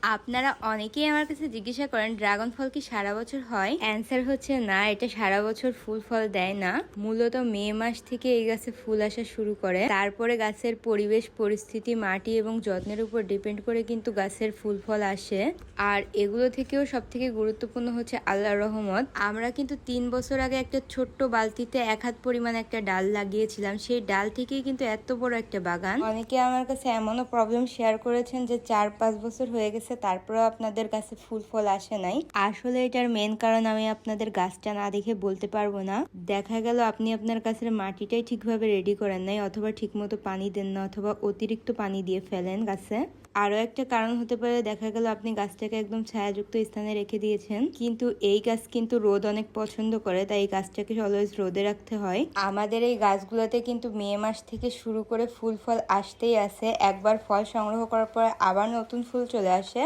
আপনারা অনেকেই আমার কাছে জিজ্ঞাসা করেন ড্রাগন ফল কি সারা বছর হয়? অ্যান্সার হচ্ছে না, এটা সারা বছর ফুল ফল দেয় না। মূলত মে মাস থেকে এই গাছে ফুল আসা শুরু করে। তারপরে গাছের পরিবেশ পরিস্থিতি, মাটি এবং যত্নের উপর ডিপেন্ড করে কিন্তু গাছের ফুল ফল আসে। আর এগুলো থেকেও সব থেকে গুরুত্বপূর্ণ হচ্ছে আল্লাহর রহমত। আমরা কিন্তু 3 বছর আগে একটা ছোট্ট বালতিতে 1 হাত পরিমাণ একটা ডাল লাগিয়েছিলাম, সেই ডাল থেকেই কিন্তু এত বড় একটা বাগান। অনেকে আমার কাছে এমনও প্রবলেম শেয়ার করেছেন যে 4-5 বছর হয়ে গেছে, তারপরেও আপনাদের কাছে ফুল ফল আসে নাই। আসলে এটার মেন কারণ আমি আপনাদের গাছটা না দেখে বলতে পারবো না। দেখা গেল আপনি আপনার গাছের মাটিটাই ঠিকভাবে রেডি করেন নাই, অথবা ঠিকমতো পানি দেন না, অথবা অতিরিক্ত পানি দিয়ে ফেলেন গাছে। আরো একটা কারণ হতে পারে, দেখা গেল আপনি গাছটাকে একদম ছায়াযুক্ত স্থানে রেখে দিয়েছেন, কিন্তু এই গাছ কিন্তু রোদ অনেক পছন্দ করে, তাই এই গাছটাকে অলওয়েজ রোদে রাখতে হয়। আমাদের এই গাছগুলোতে কিন্তু মে মাস থেকে শুরু করে ফুল ফল আসতেই আছে। একবার ফল সংগ্রহ করার পর আবার নতুন ফুল চলে আসে।